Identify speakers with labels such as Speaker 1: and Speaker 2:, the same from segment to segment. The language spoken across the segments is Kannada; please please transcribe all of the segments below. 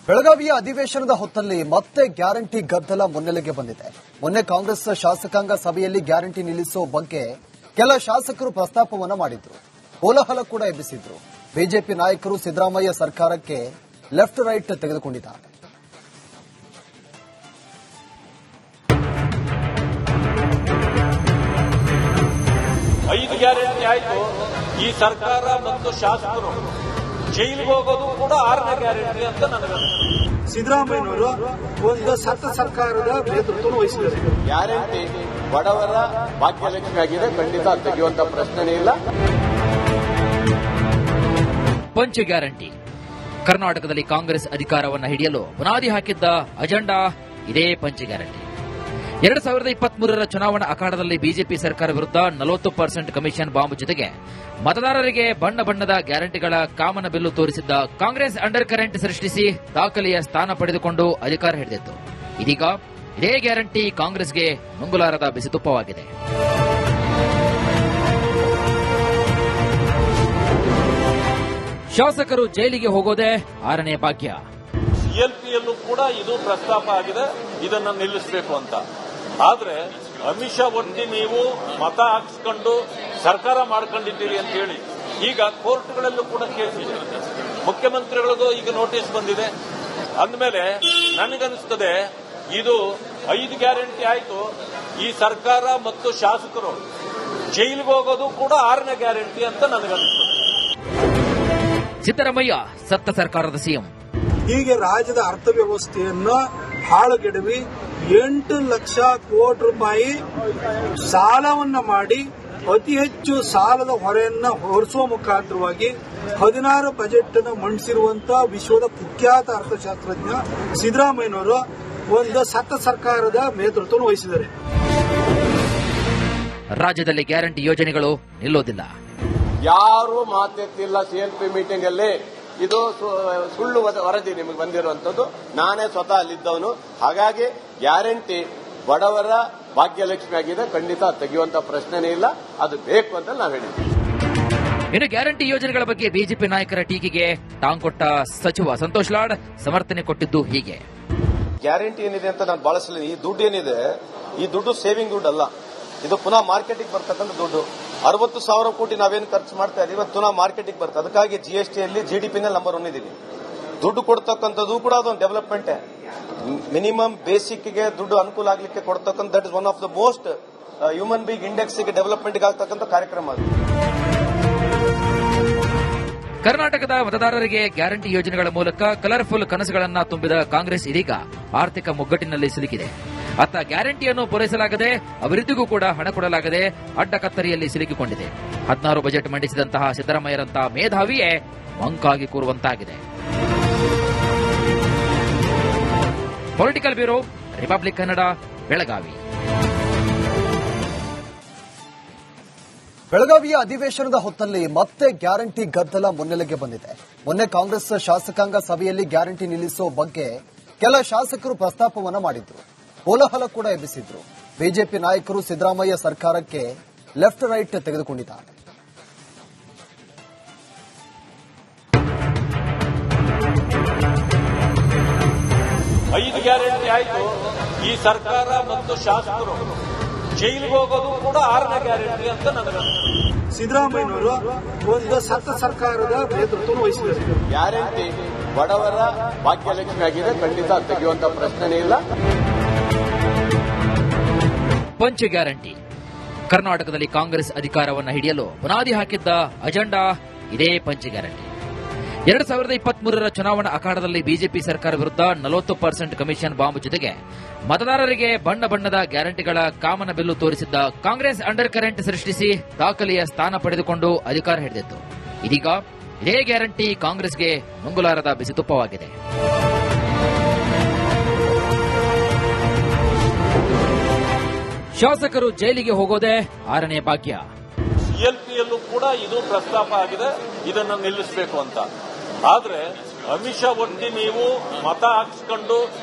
Speaker 1: ಬೆಳಗಾವಿಯ ಅಧಿವೇಶನದ ಹೊತ್ತಲ್ಲಿ ಮತ್ತೆ ಗ್ಯಾರಂಟಿ ಗದ್ದಲ ಮುನ್ನೆಲೆಗೆ ಬಂದಿದೆ. ಮೊನ್ನೆ ಕಾಂಗ್ರೆಸ್ ಶಾಸಕಾಂಗ ಸಭೆಯಲ್ಲಿ ಗ್ಯಾರಂಟಿ ನಿಲ್ಲಿಸೋ ಬಗ್ಗೆ ಕೆಲ ಶಾಸಕರು ಪ್ರಸ್ತಾಪವನ್ನ ಮಾಡಿದ್ರು. ಕೋಲಾಹಲ ಕೂಡ ಎಬ್ಬಿಸಿದ್ರು. ಬಿಜೆಪಿ ನಾಯಕರು ಸಿದ್ದರಾಮಯ್ಯ ಸರ್ಕಾರಕ್ಕೆ ಲೆಫ್ಟ್ ರೈಟ್ ತೆಗೆದುಕೊಂಡಿದ್ದಾರೆ.
Speaker 2: ಐದು ಗ್ಯಾರಂಟಿ ಆಯ್ತು. ಈ ಸರ್ಕಾರ ಮತ್ತು ಶಾಸಕರು ಜೈಲಿಗೆ ಹೋಗೋದು ಕೂಡ 6ನೇ ಗ್ಯಾರಂಟಿ ಅಂತ ನನಗನ್ನಿಸುತ್ತೆ.
Speaker 3: ಸಿದ್ದರಾಮಯ್ಯನವರು ಒಂದು ಸತ್ತ ಸರ್ಕಾರದ ನೇತೃತ್ವ ವಹಿಸಿದ್ದಾರೆ.
Speaker 4: ಗ್ಯಾರಂಟಿ ಬಡವರ ಭಾಗ್ಯಲಕ್ಷ್ಮಿ ಆಗಿದೆ, ಖಂಡಿತ ತೆಗೆಯುವಂತ ಪ್ರಶ್ನೆನೇ ಇಲ್ಲ.
Speaker 5: ಪಂಚ ಗ್ಯಾರಂಟಿ ಕರ್ನಾಟಕದಲ್ಲಿ ಕಾಂಗ್ರೆಸ್ ಅಧಿಕಾರವನ್ನು ಹಿಡಿಯಲು ಬುನಾದಿ ಹಾಕಿದ್ದ ಅಜೆಂಡಾ ಇದೇ ಪಂಚ ಗ್ಯಾರಂಟಿ. 2023ರ ಚುನಾವಣಾ ಅಖಾಡದಲ್ಲಿ ಬಿಜೆಪಿ ಸರ್ಕಾರ ವಿರುದ್ಧ 40% ಕಮಿಷನ್ ಬಾಂಬ್ ಜೊತೆಗೆ ಮತದಾರರಿಗೆ ಬಣ್ಣ ಬಣ್ಣದ ಗ್ಯಾರಂಟಿಗಳ ಕಾಮನ ಬಿಲ್ಲು ತೋರಿಸಿದ್ದ ಕಾಂಗ್ರೆಸ್ ಅಂಡರ್ ಕರೆಂಟ್ ಸೃಷ್ಟಿಸಿ ದಾಖಲೆಯ ಸ್ಥಾನ ಪಡೆದುಕೊಂಡು ಅಧಿಕಾರ ಹಿಡಿದಿತ್ತು. ಇದೀಗ ಇದೇ ಗ್ಯಾರಂಟಿ ಕಾಂಗ್ರೆಸ್ಗೆ ನುಂಗುಲಾರದ ಬಿಸಿತುಪ್ಪವಾಗಿದೆ. ಶಾಸಕರು ಜೈಲಿಗೆ ಹೋಗೋದೇ 6ನೇ ಭಾಗ್ಯ.
Speaker 2: ಸಿಎಲ್ಪಿಯಲ್ಲೂ ಕೂಡ ಇದು ಪ್ರಸ್ತಾಪ ಆಗಿದೆ, ಇದನ್ನು ನಿಲ್ಲಿಸಬೇಕು ಅಂತ. ಆದ್ರೆ ಅಮಿತ್ ಶಾ ಒಟ್ಟಿ ನೀವು ಮತ ಹಾಕಿಸ್ಕೊಂಡು ಸರ್ಕಾರ ಮಾಡ್ಕೊಂಡಿದ್ದೀರಿ ಅಂತ ಹೇಳಿ ಈಗ ಕೋರ್ಟ್ಗಳಲ್ಲೂ ಕೂಡ ಕೇಸ್ ಇದೆ. ಮುಖ್ಯಮಂತ್ರಿಗಳದು ಈಗ ನೋಟಿಸ್ ಬಂದಿದೆ. ಅಂದಮೇಲೆ ನನಗನ್ನಿಸ್ತದೆ ಇದು 5 ಗ್ಯಾರಂಟಿ ಆಯ್ತು. ಈ ಸರ್ಕಾರ ಮತ್ತು ಶಾಸಕರು ಜೈಲಿಗೆ ಹೋಗೋದು ಕೂಡ 6ನೇ ಗ್ಯಾರಂಟಿ ಅಂತ ನನಗನ್ನಿಸ್ತದೆ.
Speaker 5: ಸಿದ್ದರಾಮಯ್ಯ ಸತ್ತ ಸರ್ಕಾರದ ಸಿಎಂ.
Speaker 3: ಹೀಗೆ ರಾಜ್ಯದ ಅರ್ಥವ್ಯವಸ್ಥೆಯನ್ನು ಹಾಳುಗೆಡವಿ 8 ಲಕ್ಷ ಕೋಟಿ ರೂಪಾಯಿ ಸಾಲವನ್ನ ಮಾಡಿ ಅತಿ ಹೆಚ್ಚು ಸಾಲದ ಹೊರೆಯನ್ನ ಹೊರಿಸುವ ಮುಖಾಂತರವಾಗಿ 16 ಬಜೆಟ್ ಅನ್ನು ಮಂಡಿಸಿರುವಂತಹ ವಿಶ್ವದ ಕುಖ್ಯಾತ ಅರ್ಥಶಾಸ್ತ್ರಜ್ಞ ಸಿದ್ದರಾಮಯ್ಯನವರು ಒಂದು ಸತ್ತ ಸರ್ಕಾರದ ನೇತೃತ್ವ ವಹಿಸಿದ್ದಾರೆ.
Speaker 5: ರಾಜ್ಯದಲ್ಲಿ ಗ್ಯಾರಂಟಿ ಯೋಜನೆಗಳು ನಿಲ್ಲೋದಿಲ್ಲ.
Speaker 4: ಯಾರು ಮಾತೆತ್ತಿಲ್ಲ. ಸಿಎಲ್ಪಿ ಮೀಟಿಂಗ್ ಅಲ್ಲಿ ಇದು ಸುಳ್ಳು ವರದಿ ನಿಮಗೆ ಬಂದಿರುವಂತದ್ದು. ನಾನೇ ಸ್ವತಃ ಅಲ್ಲಿದ್ದವನು. ಹಾಗಾಗಿ ಗ್ಯಾರಂಟಿ ಬಡವರ ಭಾಗ್ಯಲಕ್ಷ್ಮಿ ಆಗಿದೆ, ಖಂಡಿತ ತೆಗೆಯುವಂತ ಪ್ರಶ್ನೆನೇ ಇಲ್ಲ. ಅದು ಬೇಕು ಅಂತ ನಾವು ಹೇಳಿದ್ವಿ.
Speaker 5: ಇನ್ನು ಗ್ಯಾರಂಟಿ ಯೋಜನೆಗಳ ಬಗ್ಗೆ ಬಿಜೆಪಿ ನಾಯಕರ ಟೀಕೆಗೆ ಟಾಂಗ್ ಕೊಟ್ಟ ಸಚಿವ ಸಂತೋಷ್ ಲಾಡ್ ಸಮರ್ಥನೆ ಕೊಟ್ಟಿದ್ದು ಹೀಗೆ.
Speaker 6: ಗ್ಯಾರಂಟಿ ಏನಿದೆ ಅಂತ ನಾನು ಬಳಸಲಿ. ಈ ದುಡ್ಡು ಏನಿದೆ, ಈ ದುಡ್ಡು ಸೇವಿಂಗ್ ದುಡ್ಡು ಅಲ್ಲ. ಇದು ಪುನಃ ಮಾರ್ಕೆಟಿಗೆ ಬರ್ತಕ್ಕಂಥ ದುಡ್ಡು. 60,000 ಕೋಟಿ ನಾವೇನು ಖರ್ಚು ಮಾಡ್ತಾ ಇದೀವಿ ಇವತ್ತು ಪುನಃ ಮಾರ್ಕೆಟಿಗೆ ಬರ್ತದೆ. ಅದಕ್ಕಾಗಿ ಜಿಎಸ್ಟಿಯಲ್ಲಿ ಜಿಡಿಪಿನಲ್ಲಿ ನಂಬರ್ 1 ಇದೀವಿ. ದುಡ್ಡು ಕೊಡ್ತಕ್ಕಂಥದ್ದು ಕೂಡ ಅದೊಂದು ಡೆವಲಪ್ಮೆಂಟೇ. ಮಿನಿಮಮ್ ಬೇಸಿಕ್ಗೆ ದುಡ್ಡು ಅನುಕೂಲ ಆಗಲಿಕ್ಕೆ ಕೊಡ್ತಕ್ಕಂಥ that is one of the most human being ಇಂಡೆಕ್ಸ್ಗೆ ಡೆವಲಪ್ಮೆಂಟ್ಗೆ ಆಗ್ತಕ್ಕಂಥ ಕಾರ್ಯಕ್ರಮ ಅದು.
Speaker 5: ಕರ್ನಾಟಕದ ಮತದಾರರಿಗೆ ಗ್ಯಾರಂಟಿ ಯೋಜನೆಗಳ ಮೂಲಕ ಕಲರ್ಫುಲ್ ಕನಸುಗಳನ್ನು ತುಂಬಿದ ಕಾಂಗ್ರೆಸ್ ಇದೀಗ ಆರ್ಥಿಕ ಮುಗ್ಗಟ್ಟಿನಲ್ಲಿ ಸಿಲುಕಿದೆ. ಅತ್ತ ಗ್ಯಾರಂಟಿಯನ್ನು ಪೂರೈಸಲಾಗದೆ ಅಭಿವೃದ್ಧಿಗೂ ಕೂಡ ಹಣ ಕೊಡಲಾಗದೆ ಅಡ್ಡಕತ್ತರಿಯಲ್ಲಿ ಸಿಲುಕಿಕೊಂಡಿದೆ. 16 ಬಜೆಟ್ ಮಂಡಿಸಿದಂತಹ ಸಿದ್ದರಾಮಯ್ಯರಂತಹ ಮೇಧಾವಿಯೇ ಮಂಕಾಗಿ ಕೂರುವಂತಾಗಿದೆ. Political bureau, Republic Kannada, Belagavi.
Speaker 1: ಬೆಳಗಾವಿಯ ಅಧಿವೇಶನದ ಹೊತ್ತಲ್ಲಿ ಮತ್ತೆ ಗ್ಯಾರಂಟಿ ಗದ್ದಲ ಮುನ್ನೆಲೆಗೆ ಬಂದಿದೆ. ಮೊನ್ನೆ ಕಾಂಗ್ರೆಸ್ ಶಾಸಕಾಂಗ ಸಭೆಯಲ್ಲಿ ಗ್ಯಾರಂಟಿ ನಿಲ್ಲಿಸೋ ಬಗ್ಗೆ ಕೆಲ ಶಾಸಕರು ಪ್ರಸ್ತಾಪವನ್ನ ಮಾಡಿದ್ರು. ಕೋಲಾಹಲ ಕೂಡ ಎಬ್ಬಿಸಿದ್ರು. ಬಿಜೆಪಿ ನಾಯಕರು ಸಿದ್ದರಾಮಯ್ಯ ಸರ್ಕಾರಕ್ಕೆ ಲೆಫ್ಟ್ ರೈಟ್ ತೆಗೆದುಕೊಂಡಿದ್ದಾರೆ.
Speaker 2: ಐದು ಗ್ಯಾರಂಟಿ ಆಯ್ತು. ಈ ಸರ್ಕಾರ ಮತ್ತು ಶಾಸಕರು ಜೈಲಿಗೆ ಹೋಗೋದು ಕೂಡ 6ನೇ ಗ್ಯಾರಂಟಿ ಅಂತ ನನಗನ್ನಿಸುತ್ತೆ.
Speaker 3: ಸಿದ್ದರಾಮಯ್ಯನವರು ಒಂದು ಸತ್ತ ಸರ್ಕಾರದ ನೇತೃತ್ವ ವಹಿಸಿದ್ದಾರೆ.
Speaker 4: ಗ್ಯಾರಂಟಿ ಬಡವರ ಭಾಗ್ಯಲಕ್ಷ್ಮಿ ಆಗಿದೆ, ಖಂಡಿತ ತೆಗೆಯುವಂತ ಪ್ರಶ್ನೆನೇ ಇಲ್ಲ.
Speaker 5: ಪಂಚ ಗ್ಯಾರಂಟಿ ಕರ್ನಾಟಕದಲ್ಲಿ ಕಾಂಗ್ರೆಸ್ ಅಧಿಕಾರವನ್ನು ಹಿಡಿಯಲು ಬುನಾದಿ ಹಾಕಿದ್ದ ಅಜೆಂಡಾ ಇದೇ ಪಂಚ ಗ್ಯಾರಂಟಿ. 2023ರ ಚುನಾವಣಾ ಅಖಾಡದಲ್ಲಿ ಬಿಜೆಪಿ ಸರ್ಕಾರ ವಿರುದ್ಧ 40% ಕಮಿಷನ್ ಬಾಂಬ್ ಜೊತೆಗೆ ಮತದಾರರಿಗೆ ಬಣ್ಣ ಬಣ್ಣದ ಗ್ಯಾರಂಟಿಗಳ ಕಾಮನ ಬಿಲ್ಲು ತೋರಿಸಿದ್ದ ಕಾಂಗ್ರೆಸ್ ಅಂಡರ್ ಕರೆಂಟ್ ಸೃಷ್ಟಿಸಿ ದಾಖಲೆಯ ಸ್ಥಾನ ಪಡೆದುಕೊಂಡು ಅಧಿಕಾರ ಹಿಡಿದಿತ್ತು. ಇದೀಗ ಇದೇ ಗ್ಯಾರಂಟಿ ಕಾಂಗ್ರೆಸ್ಗೆ ನುಂಗುಲಾರದ ಬಿಸಿತುಪ್ಪವಾಗಿದೆ. ಶಾಸಕರು ಜೈಲಿಗೆ ಹೋಗೋದೇ 6ನೇ ಭಾಗ್ಯ.
Speaker 2: ಸಿಎಲ್ಪಿಯಲ್ಲೂ ಕೂಡ ಇದು ಪ್ರಸ್ತಾಪ ಆಗಿದೆ, ಇದನ್ನು ನಿಲ್ಲಿಸಬೇಕು ಅಂತ. ಆದ್ರೆ ಅಮಿತ್ ಶಾ ಒಟ್ಟಿ ನೀವು ಮತ ಹಾಕಿಸ್ಕೊಂಡು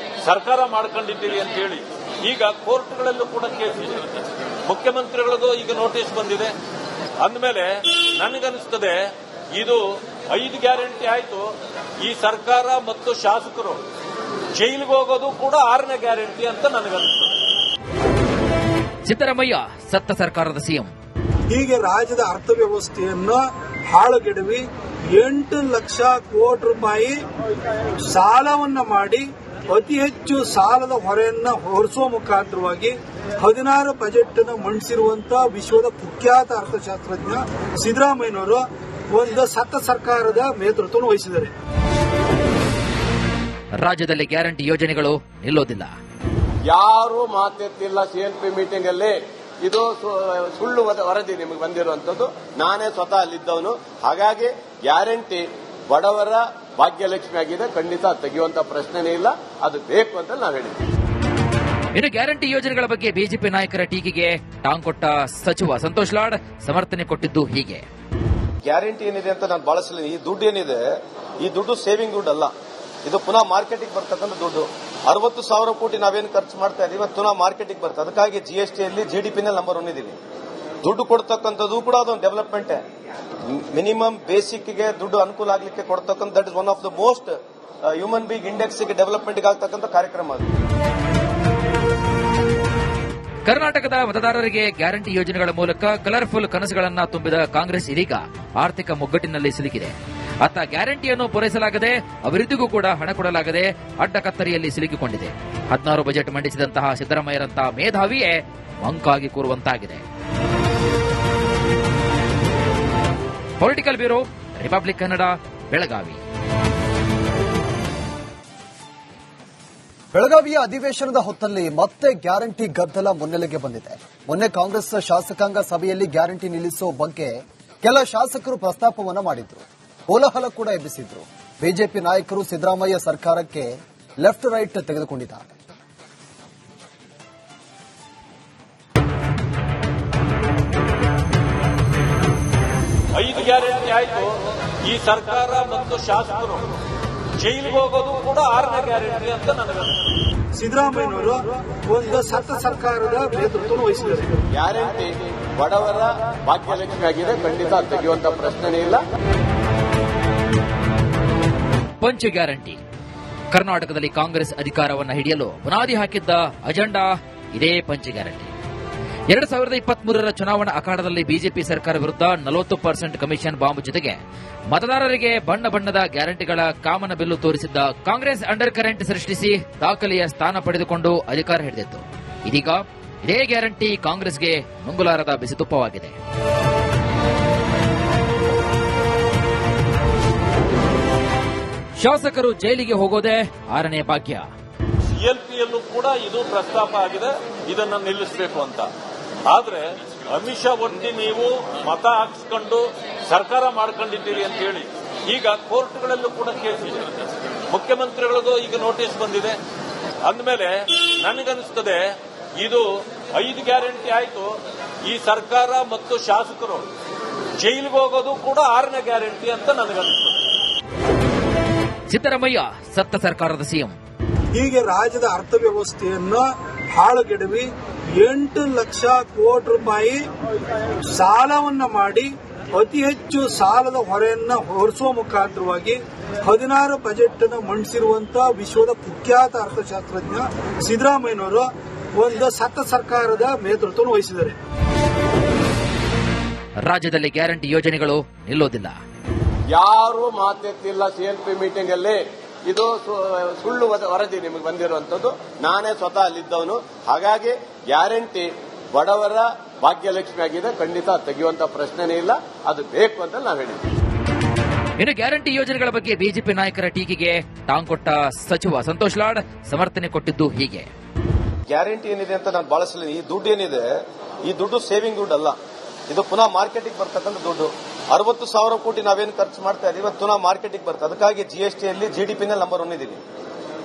Speaker 2: ಸರ್ಕಾರ ಮಾಡ್ಕೊಂಡಿದ್ದೀರಿ ಅಂತ ಹೇಳಿ ಈಗ ಕೋರ್ಟ್ಗಳಲ್ಲೂ ಕೂಡ ಕೇಸ್ ಇದೆ. ಮುಖ್ಯಮಂತ್ರಿಗಳದು ಈಗ ನೋಟಿಸ್ ಬಂದಿದೆ. ಅಂದಮೇಲೆ ನನಗನ್ನಿಸ್ತದೆ ಇದು 5 ಗ್ಯಾರಂಟಿ ಆಯ್ತು. ಈ ಸರ್ಕಾರ ಮತ್ತು ಶಾಸಕರು ಜೈಲಿಗೆ ಹೋಗೋದು ಕೂಡ 6ನೇ ಗ್ಯಾರಂಟಿ ಅಂತ ನನಗನ್ಸುತ್ತೆ.
Speaker 5: ಸಿದ್ದರಾಮಯ್ಯ ಸತ್ತ ಸರ್ಕಾರದ ಸಿಎಂ.
Speaker 3: ಹೀಗೆ ರಾಜ್ಯದ ಅರ್ಥವ್ಯವಸ್ಥೆಯನ್ನು ಹಾಳುಗೆಡವಿ 8 ಲಕ್ಷ ಕೋಟಿ ರೂಪಾಯಿ ಸಾಲವನ್ನ ಮಾಡಿ ಅತಿ ಹೆಚ್ಚು ಸಾಲದ ಹೊರೆಯನ್ನ ಹೊರಿಸುವ ಮುಖಾಂತರವಾಗಿ 16 ಬಜೆಟ್ ಅನ್ನು ಮಂಡಿಸಿರುವಂತಹ ವಿಶ್ವದ ಕುಖ್ಯಾತ ಅರ್ಥಶಾಸ್ತ್ರಜ್ಞ ಸಿದ್ದರಾಮಯ್ಯನವರು ಒಂದು ಸತ್ತ ಸರ್ಕಾರದ ನೇತೃತ್ವವನ್ನು ವಹಿಸಿದ್ದಾರೆ.
Speaker 5: ರಾಜ್ಯದಲ್ಲಿ ಗ್ಯಾರಂಟಿ ಯೋಜನೆಗಳು ನಿಲ್ಲೋದಿಲ್ಲ.
Speaker 4: ಯಾರು ಮಾತೆತ್ತಿಲ್ಲ. ಸಿಎಲ್ಪಿ ಮೀಟಿಂಗ್ ಅಲ್ಲಿ ಇದು ಸುಳ್ಳು ವರದಿ ನಿಮಗೆ ಬಂದಿರುವಂತದ್ದು. ನಾನೇ ಸ್ವತಃ ಅಲ್ಲಿದ್ದವನು. ಹಾಗಾಗಿ ಗ್ಯಾರಂಟಿ ಬಡವರ ಭಾಗ್ಯಲಕ್ಷ್ಮಿ ಆಗಿದೆ. ಖಂಡಿತ ತೆಗೆಯುವಂತ ಪ್ರಶ್ನೆನೇ ಇಲ್ಲ. ಅದು ಬೇಕು ಅಂತ ನಾವು ಹೇಳಿದ್ವಿ.
Speaker 5: ಇನ್ನು ಗ್ಯಾರಂಟಿ ಯೋಜನೆಗಳ ಬಗ್ಗೆ ಬಿಜೆಪಿ ನಾಯಕರ ಟೀಕೆಗೆ ಟಾಂಗ್ ಕೊಟ್ಟ ಸಚಿವ ಸಂತೋಷ್ ಲಾಡ್ ಸಮರ್ಥನೆ ಕೊಟ್ಟಿದ್ದು ಹೀಗೆ.
Speaker 6: ಗ್ಯಾರಂಟಿ ಏನಿದೆ ಅಂತ ನಾನು ಬಳಸಲಿಲ್ಲ. ಈ ದುಡ್ಡು ಏನಿದೆ, ಈ ದುಡ್ಡು ಸೇವಿಂಗ್ ದುಡ್ಡು ಅಲ್ಲ. ಇದು ಪುನಃ ಮಾರ್ಕೆಟಿಗೆ ಬರ್ತಕ್ಕಂಥ ದುಡ್ಡು. 60,000 ಕೋಟಿ ನಾವೇನು ಖರ್ಚು ಮಾಡ್ತಾ ಇದೀವಿ ಇವತ್ತು ಪುನಃ ಮಾರ್ಕೆಟಿಗೆ ಬರ್ತದೆ. ಅದಕ್ಕಾಗಿ ಜಿಎಸ್ಟಿಯಲ್ಲಿ ಜಿಡಿಪಿನಲ್ಲಿ ನಂಬರ್ 1 ಇದ್ದೀವಿ. ದುಡ್ಡು ಕೊಡ್ತಕ್ಕಂಥದ್ದು ಕೂಡ ಅದೊಂದು ಡೆವಲಪ್ಮೆಂಟ್. ಮಿನಿಮಮ್ ಬೇಸಿಕ್ಗೆ ದುಡ್ಡು ಅನುಕೂಲ ಆಗಲಿಕ್ಕೆ ಕೊಡ್ತಕ್ಕಂಥ that is one of the most human being ಇಂಡೆಕ್ಸ್ಗೆ ಡೆವಲಪ್ಮೆಂಟ್ಗೆ ಆಗ್ತಕ್ಕಂಥ ಕಾರ್ಯಕ್ರಮ ಅದು.
Speaker 5: ಕರ್ನಾಟಕದ ಮತದಾರರಿಗೆ ಗ್ಯಾರಂಟಿ ಯೋಜನೆಗಳ ಮೂಲಕ ಕಲರ್ಫುಲ್ ಕನಸುಗಳನ್ನ ತುಂಬಿದ ಕಾಂಗ್ರೆಸ್ ಇದೀಗ ಆರ್ಥಿಕ ಮುಗ್ಗಟ್ಟಿನಲ್ಲಿ ಸಿಲುಕಿದೆ. ಅತ್ತ ಗ್ಯಾರಂಟಿಯನ್ನು ಪೂರೈಸಲಾಗದೆ ಅಭಿವೃದ್ಧಿಗೂ ಕೂಡ ಹಣ ಕೊಡಲಾಗದೆ ಅಡ್ಡಕತ್ತರಿಯಲ್ಲಿ ಸಿಲುಕಿಕೊಂಡಿದೆ. 16 ಬಜೆಟ್ ಮಂಡಿಸಿದಂತಹ ಸಿದ್ದರಾಮಯ್ಯರಂತಹ ಮೇಧಾವಿಯೇ ಮಂಕಾಗಿ ಕೂರುವಂತಾಗಿದೆ. Political bureau, Republic Kannada, Belagavi.
Speaker 1: ಬೆಳಗಾವಿಯ ಅಧಿವೇಶನದ ಹೊತ್ತಲ್ಲಿ ಮತ್ತೆ ಗ್ಯಾರಂಟಿ ಗದ್ದಲ ಮುನ್ನೆಲೆಗೆ ಬಂದಿದೆ. ಮೊನ್ನೆ ಕಾಂಗ್ರೆಸ್ ಶಾಸಕಾಂಗ ಸಭೆಯಲ್ಲಿ ಗ್ಯಾರಂಟಿ ನಿಲ್ಲಿಸುವ ಬಗ್ಗೆ ಕೆಲ ಶಾಸಕರು ಪ್ರಸ್ತಾಪವನ್ನ ಮಾಡಿದ್ರು. ಕೋಲಾಹಲ ಕೂಡ ಎಬ್ಬಿಸಿದ್ರು. ಬಿಜೆಪಿ ನಾಯಕರು ಸಿದ್ದರಾಮಯ್ಯ ಸರ್ಕಾರಕ್ಕೆ ಲೆಫ್ಟ್ ರೈಟ್ ತೆಗೆದುಕೊಂಡಿದ್ದಾರೆ.
Speaker 2: ಐದು ಗ್ಯಾರಂಟಿ ಆಯ್ತು. ಈ ಸರ್ಕಾರ ಮತ್ತು ಶಾಸಕರು ಜೈಲಿಗೆ ಹೋಗೋದು ಕೂಡ 6ನೇ ಗ್ಯಾರಂಟಿ ಅಂತ ನನಗನ್ಸುತ್ತೆ.
Speaker 3: ಸಿದ್ದರಾಮಯ್ಯನವರು ಒಂದು ಸತ್ತ ಸರ್ಕಾರದ ನೇತೃತ್ವವನ್ನು ವಹಿಸಿದ್ದಾರೆ.
Speaker 4: ಗ್ಯಾರಂಟಿ ಬಡವರ ಭಾಗ್ಯಲಕ್ಷ್ಮಿ ಆಗಿದೆ. ಖಂಡಿತ ತೆಗೆಯುವಂತ ಪ್ರಶ್ನೆನೇ ಇಲ್ಲ.
Speaker 5: ಪಂಚ ಗ್ಯಾರಂಟಿ. ಕರ್ನಾಟಕದಲ್ಲಿ ಕಾಂಗ್ರೆಸ್ ಅಧಿಕಾರವನ್ನು ಹಿಡಿಯಲು ಬುನಾದಿ ಹಾಕಿದ್ದ ಅಜೆಂಡಾ ಇದೇ ಪಂಚ ಗ್ಯಾರಂಟಿ. 2023ರ ಚುನಾವಣಾ ಅಖಾಡದಲ್ಲಿ ಬಿಜೆಪಿ ಸರ್ಕಾರ ವಿರುದ್ಧ 40% ಕಮಿಷನ್ ಬಾಂಬ್ ಜೊತೆಗೆ ಮತದಾರರಿಗೆ ಬಣ್ಣ ಬಣ್ಣದ ಗ್ಯಾರಂಟಿಗಳ ಕಾಮನ ಬಿಲ್ಲು ತೋರಿಸಿದ್ದ ಕಾಂಗ್ರೆಸ್ ಅಂಡರ್ ಕರೆಂಟ್ ಸೃಷ್ಟಿಸಿ ದಾಖಲೆಯ ಸ್ಥಾನ ಪಡೆದುಕೊಂಡು ಅಧಿಕಾರ ಹಿಡಿದಿತ್ತು. ಇದೀಗ ಇದೇ ಗ್ಯಾರಂಟಿ ಕಾಂಗ್ರೆಸ್ಗೆ ನುಂಗುಲಾರದ ಬಿಸಿತುಪ್ಪವಾಗಿದೆ. ಶಾಸಕರು ಜೈಲಿಗೆ ಹೋಗೋದೇ 6ನೇ ಭಾಗ್ಯ.
Speaker 2: ಸಿಎಲ್ಪಿಯಲ್ಲೂ ಕೂಡ ಇದು ಪ್ರಸ್ತಾಪ ಆಗಿದೆ, ಇದನ್ನು ನಿಲ್ಲಿಸಬೇಕು ಅಂತ. ಆದ್ರೆ ಅಮಿತ್ ಶಾ ಒಟ್ಟಿ ನೀವು ಮತ ಹಾಕಿಸ್ಕೊಂಡು ಸರ್ಕಾರ ಮಾಡ್ಕೊಂಡಿದ್ದೀರಿ ಅಂತ ಹೇಳಿ ಈಗ ಕೋರ್ಟ್ಗಳಲ್ಲೂ ಕೂಡ ಕೇಸ್ ಇದೆ. ಮುಖ್ಯಮಂತ್ರಿಗಳದು ಈಗ ನೋಟಿಸ್ ಬಂದಿದೆ. ಅಂದಮೇಲೆ ನನಗನ್ನಿಸ್ತದೆ ಇದು 5 ಗ್ಯಾರಂಟಿ ಆಯ್ತು. ಈ ಸರ್ಕಾರ ಮತ್ತು ಶಾಸಕರು ಜೈಲಿಗೆ ಹೋಗೋದು ಕೂಡ 6ನೇ ಗ್ಯಾರಂಟಿ ಅಂತ ನನಗನ್ನಿಸ್ತದೆ.
Speaker 5: ಸಿದ್ದರಾಮಯ್ಯ ಸತ್ತ ಸರ್ಕಾರದ ಸಿಎಂ.
Speaker 3: ಹೀಗೆ ರಾಜ್ಯದ ಅರ್ಥವ್ಯವಸ್ಥೆಯನ್ನು ಹಾಳುಗೆಡವಿ 8 ಲಕ್ಷ ಕೋಟಿ ರೂಪಾಯಿ ಸಾಲವನ್ನ ಮಾಡಿ ಅತಿ ಹೆಚ್ಚು ಸಾಲದ ಹೊರೆಯನ್ನ ಹೊರಿಸುವ ಮುಖಾಂತರವಾಗಿ 16 ಬಜೆಟ್ ಅನ್ನು ಮಂಡಿಸಿರುವಂತಹ ವಿಶ್ವದ ಕುಖ್ಯಾತ ಅರ್ಥಶಾಸ್ತ್ರಜ್ಞ ಸಿದ್ದರಾಮಯ್ಯನವರು ಒಂದು ಸತ್ತ ಸರ್ಕಾರದ ನೇತೃತ್ವವನ್ನು ವಹಿಸಿದ್ದಾರೆ.
Speaker 5: ರಾಜ್ಯದಲ್ಲಿ ಗ್ಯಾರಂಟಿ ಯೋಜನೆಗಳು ನಿಲ್ಲೋದಿಲ್ಲ.
Speaker 4: ಯಾರು ಮಾತೆತ್ತಿಲ್ಲ. ಸಿಎಲ್ಪಿ ಮೀಟಿಂಗ್ ಅಲ್ಲಿ ಇದು ಸುಳ್ಳು ವರದಿ ನಿಮಗೆ ಬಂದಿರುವಂತದ್ದು. ನಾನೇ ಸ್ವತಃ ಅಲ್ಲಿದ್ದವನು. ಹಾಗಾಗಿ ಗ್ಯಾರಂಟಿ ಬಡವರ ಭಾಗ್ಯಲಕ್ಷ್ಮಿ ಆಗಿದೆ. ಖಂಡಿತ ತೆಗೆಯುವಂತ ಪ್ರಶ್ನೆನೇ ಇಲ್ಲ. ಅದು ಬೇಕು ಅಂತ ನಾವು ಹೇಳಿದ್ವಿ.
Speaker 5: ಇನ್ನು ಗ್ಯಾರಂಟಿ ಯೋಜನೆಗಳ ಬಗ್ಗೆ ಬಿಜೆಪಿ ನಾಯಕರ ಟೀಕೆಗೆ ಟಾಂಗ್ ಕೊಟ್ಟ ಸಚಿವ ಸಂತೋಷ್ ಲಾಡ್ ಸಮರ್ಥನೆ ಕೊಟ್ಟಿದ್ದು ಹೀಗೆ.
Speaker 6: ಗ್ಯಾರಂಟಿ ಏನಿದೆ ಅಂತ ನಾನು ಬಳಸಲಿಲ್ಲ. ಈ ದುಡ್ಡು ಏನಿದೆ, ಈ ದುಡ್ಡು ಸೇವಿಂಗ್ ದುಡ್ಡು ಅಲ್ಲ. ಇದು ಪುನಃ ಮಾರ್ಕೆಟಿಗೆ ಬರ್ತಕ್ಕಂಥ ದುಡ್ಡು. 60,000 ಕೋಟಿ ನಾವೇನು ಖರ್ಚು ಮಾಡ್ತಾ ಇದೀವಿ ಇವತ್ತು ಪುನಃ ಮಾರ್ಕೆಟಿಗೆ ಬರ್ತದೆ. ಅದಕ್ಕಾಗಿ ಜಿಎಸ್ಟಿಯಲ್ಲಿ ಜಿಡಿಪಿನಲ್ಲಿ ನಂಬರ್ 1 ಇದ್ದೀವಿ.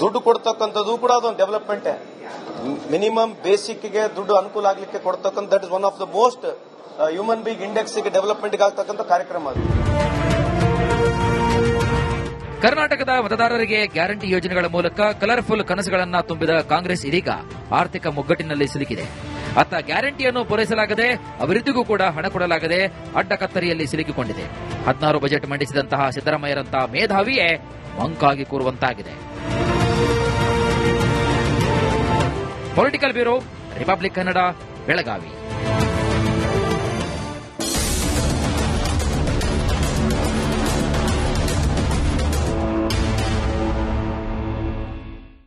Speaker 6: ದುಡ್ಡು ಕೊಡ್ತಕ್ಕಂಥದ್ದು ಕೂಡ ಅದೊಂದು ಡೆವಲಪ್ಮೆಂಟ್. ಮಿನಿಮಮ್ ಬೇಸಿಕ್ಗೆ ದುಡ್ಡು ಅನುಕೂಲ ಆಗಲಿಕ್ಕೆ ಕೊಡ್ತಕ್ಕಂಥ that is one of the most human being ಇಂಡೆಕ್ಸ್ಗೆ ಡೆವಲಪ್ಮೆಂಟ್ಗೆ ಆಗ್ತಕ್ಕಂಥ ಕಾರ್ಯಕ್ರಮ ಅದು.
Speaker 5: ಕರ್ನಾಟಕದ ಮತದಾರರಿಗೆ ಗ್ಯಾರಂಟಿ ಯೋಜನೆಗಳ ಮೂಲಕ ಕಲರ್ಫುಲ್ ಕನಸುಗಳನ್ನ ತುಂಬಿದ ಕಾಂಗ್ರೆಸ್ ಇದೀಗ ಆರ್ಥಿಕ ಮುಗ್ಗಟ್ಟಿನಲ್ಲಿ ಸಿಲುಕಿದೆ. ಅತ್ತ ಗ್ಯಾರಂಟಿಯನ್ನು ಪೂರೈಸಲಾಗದೆ ಅಭಿವೃದ್ಧಿಗೂ ಕೂಡ ಹಣ ಕೊಡಲಾಗದೆ ಅಡ್ಡಕತ್ತರಿಯಲ್ಲಿ ಸಿಲುಕಿಕೊಂಡಿದೆ. 16 ಬಜೆಟ್ ಮಂಡಿಸಿದಂತಹ ಸಿದ್ದರಾಮಯ್ಯರಂತಹ ಮೇಧಾವಿಯೇ ಮಂಕಾಗಿ ಕೂರುವಂತಾಗಿದೆ. Political bureau, Republic Kannada, Belagavi.